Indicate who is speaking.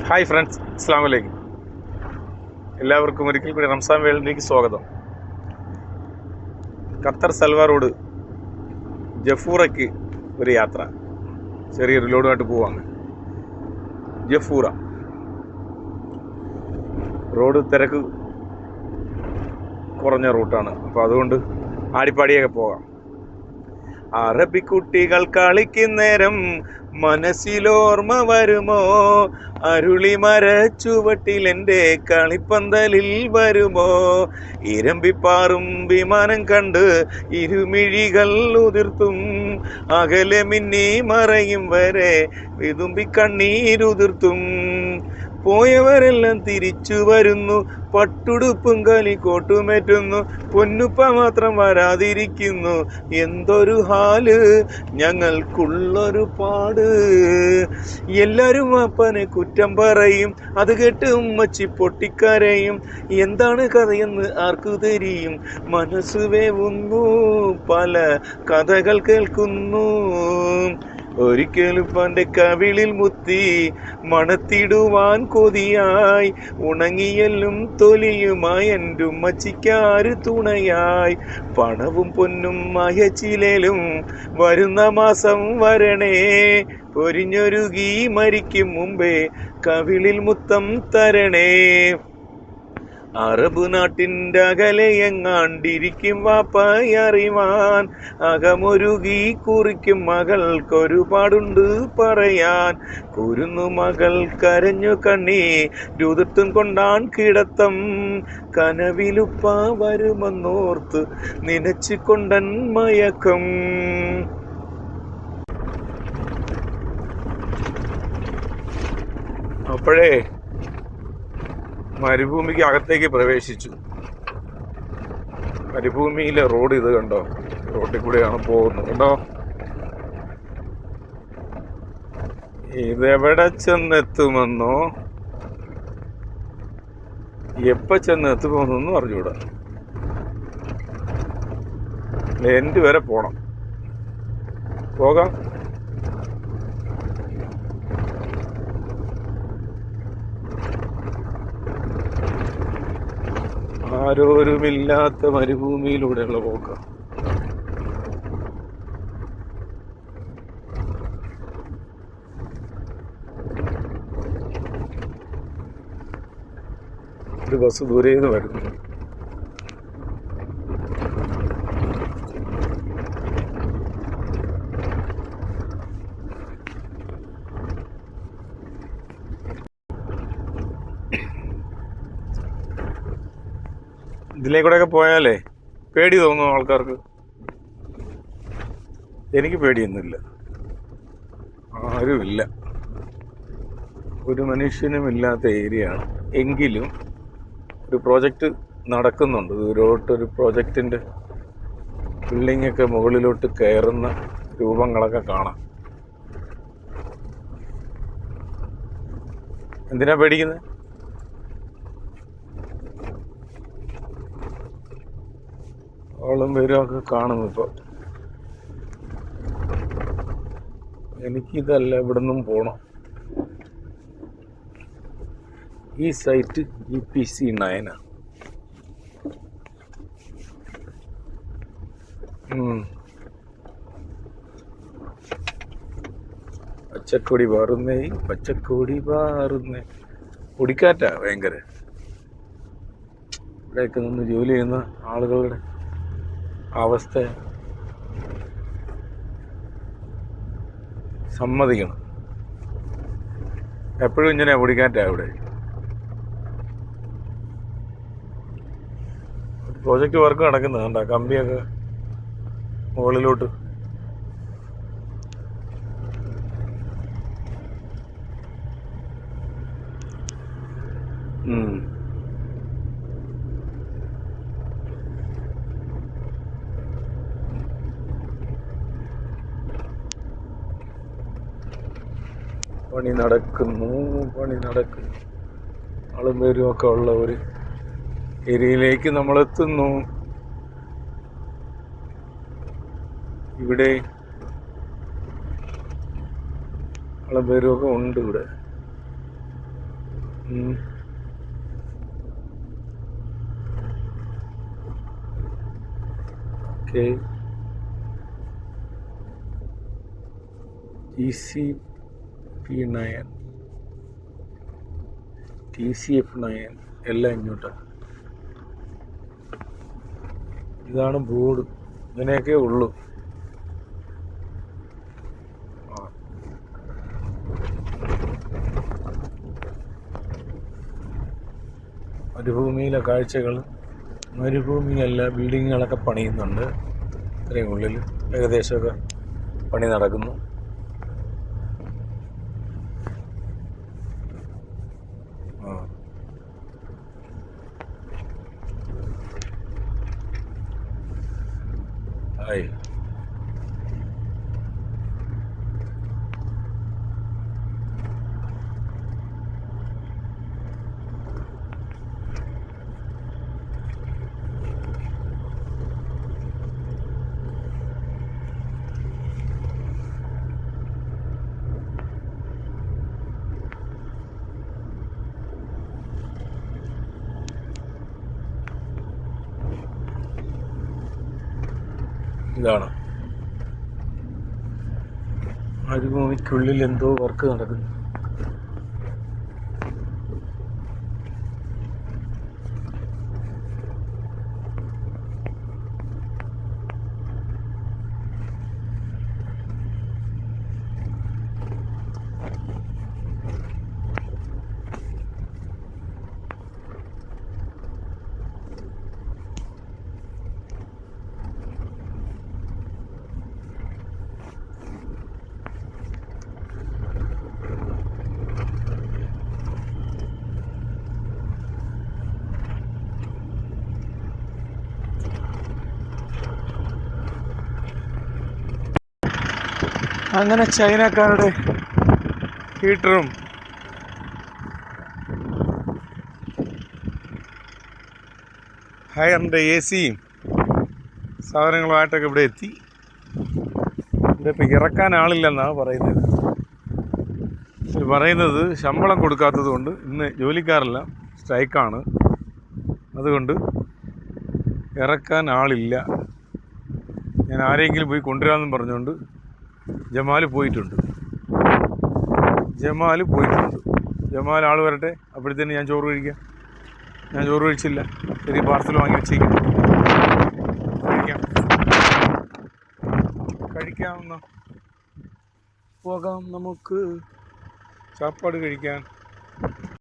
Speaker 1: Hi friends, അസ്സാം വലൈക്കും. എല്ലാവർക്കും ഒരിക്കൽ കൂടി റംസാൻ വേൾഡിലേക്ക് സ്വാഗതം. ഖത്തർ സൽവ റോഡ് ജഫൂറയ്ക്ക് ഒരു യാത്ര, ചെറിയൊരു ലോഡുമായിട്ട് പോവാണ്. ജഫൂറ റോഡ് തിരക്ക് കുറഞ്ഞ റൂട്ടാണ്, അപ്പോൾ അതുകൊണ്ട് ആടിപ്പാടിയൊക്കെ പോകാം. അറബിക്കുട്ടികൾ കളിക്കുന്നേരം മനസ്സിലോർമ്മ വരുമോ? അരുളിമര ചുവട്ടിലെൻ്റെ കളിപ്പന്തലിൽ വരുമോ? ഇരമ്പിപ്പാറും വിമാനം കണ്ട് ഇരുമിഴികൾ ഉതിർത്തും അകലെ മിന്നി മറയും വരെ വിതുമ്പി കണ്ണീരുതിർത്തും പോയവരെല്ലാം തിരിച്ചു വരുന്നു, പട്ടുടുപ്പും കലിക്കോട്ടുമേറ്റുന്നു, പൊന്നുപ്പ മാത്രം വരാതിരിക്കുന്നു. എന്തൊരു ഹാല്, ഞങ്ങൾക്കുള്ളൊരു പാട്. എല്ലാരും അപ്പനെ കുറ്റം പറയും, അത് കേട്ട് ഉമ്മച്ചി പൊട്ടിക്കരയും. എന്താണ് കഥയെന്ന് ആർക്കു തിരിയും? മനസ്സ് വേവുന്നു, പല കഥകൾ കേൾക്കുന്നു. ഒരിക്കലും പന്റെ കവിളിൽ മുത്തി മണത്തിടുവാൻ കൊതിയായി, ഉണങ്ങിയെല്ലും തൊലിയുമായി എൻ്റെ ഉമ്മച്ചിക്കാര് തുണയായി. പണവും പൊന്നും അയച്ചിലേലും വരുന്ന മാസം വരണേ, പൊരിഞ്ഞൊരുകി മരിക്കും മുമ്പേ കവിളിൽ മുത്തം തരണേ. അറബ് നാട്ടിൻ്റെ അകലെ എങ്ങാണ്ടിരിക്കും വാപ്പയറിവാൻ, അകമൊരുകി കുറിക്കും മകൾക്കൊരുപാടുണ്ട് പറയാൻ. കുരുന്നു മകൾ കരഞ്ഞു കണ്ണീരുതിർത്തും കൊണ്ടാൻ കിടത്തം, കനവിലുപ്പ വരുമെന്നോർത്ത് നനച്ചു കൊണ്ടൻ മയക്കം. അപ്പോഴേ മരുഭൂമിക്ക് അകത്തേക്ക് പ്രവേശിച്ചു. മരുഭൂമിയിലെ റോഡ് ഇത് കണ്ടോ, റോഡിൽ കൂടെയാണ് പോകുന്നത് കണ്ടോ. ഇതെവിടെ ചെന്നെത്തുമെന്നോ എപ്പോൾ ചെന്നെത്തുമെന്നൊന്നും അറിഞ്ഞൂടാ. എൻഡ് വരെ പോകാം. ആരോരുമില്ലാത്ത മരുഭൂമിയിലൂടെയുള്ള പോക്ക. ഒരു ബസ് ദൂരേന്ന് വരുന്നു. ഇതിലേക്കൂടെയൊക്കെ പോയാലേ പേടി തോന്നും ആൾക്കാർക്ക്. എനിക്ക് പേടിയൊന്നുമില്ല, ആരുമില്ല, ഒരു മനുഷ്യനുമില്ലാത്ത ഏരിയ ആണ്. എങ്കിലും ഒരു പ്രോജക്റ്റ് നടക്കുന്നുണ്ട് ദൂരോട്ടൊരു പ്രോജക്റ്റിൻ്റെ ബിൽഡിങ്ങൊക്കെ മുകളിലോട്ട് കയറുന്ന രൂപങ്ങളൊക്കെ കാണാം. എന്തിനാ പേടിക്കുന്നത്? ആളും പേരും ഒക്കെ കാണും. ഇപ്പോൾ എനിക്കിതല്ല, ഇവിടെ നിന്നും പോണം. ഈ സൈറ്റ് EPC 9. പച്ചക്കൊടി പാറുന്നേ, പച്ചക്കൊടി പാറുന്നേ. പൊടിക്കാറ്റാ ഭയങ്കര. ഇവിടെയൊക്കെ നിന്ന് ജോലി ചെയ്യുന്ന ആളുകളുടെ അവസ്ഥ സമ്മതിക്കണം. എപ്പോഴും ഇങ്ങനെ പൊടിക്കാറ്റാ ഇവിടെ. പ്രോജക്റ്റ് വർക്ക് നടക്കുന്നത് കണ്ടാ, കമ്പിയൊക്കെ മുകളിലോട്ട്. പണി നടക്കുന്നു. ആളും പേരും ഒക്കെ ഉള്ള ഒരു ഏരിയയിലേക്ക് നമ്മളെത്തുന്നു. ഇവിടെ ആളും പേരും ഒക്കെ ഉണ്ട്. ഇവിടെ ഓക്കെ. TCP9 TCF9 എല്ലാം ഇങ്ങോട്ടാണ്. ഇതാണ് ബോർഡ്. ഇങ്ങനെയൊക്കെ ഉള്ളൂ. മരുഭൂമിയിലെ കാഴ്ചകൾ. മരുഭൂമിയല്ല, ബിൽഡിങ്ങുകളൊക്കെ പണിയുന്നുണ്ട്. ഇത്രയും ഉള്ളിൽ ഏകദേശമൊക്കെ പണി നടക്കുന്നു. ആയി. ഇതാണ് മരുഭൂമിക്കുള്ളിൽ എന്തോ വർക്ക് നടക്കുന്നു. അങ്ങനെ ചൈനക്കാരുടെ ഹീറ്ററും ഹയറിൻ്റെ AC-യും സാധനങ്ങളുമായിട്ടൊക്കെ ഇവിടെ എത്തി. ഇതിപ്പോൾ ഇറക്കാൻ ആളില്ലെന്നാണ് പറയുന്നത്. ശമ്പളം കൊടുക്കാത്തത് കൊണ്ട് ഇന്ന് ജോലിക്കാരെല്ലാം സ്ട്രൈക്കാണ്. അതുകൊണ്ട് ഇറക്കാൻ ആളില്ല. ഞാൻ ആരെങ്കിലും പോയി കൊണ്ടുവരാമെന്നും പറഞ്ഞുകൊണ്ട് ജമാൽ പോയിട്ടുണ്ട്. ജമാൽ ആൾ വരട്ടെ, അപ്പോഴത്തേന് ഞാൻ ചോറ് കഴിക്കാം. ഞാൻ ചോറ് കഴിച്ചില്ല. ചെറിയ പാർസൽ വാങ്ങി വെച്ചേക്കും. കഴിക്കാം. പോകാം നമുക്ക് സാപ്പാട് കഴിക്കാൻ.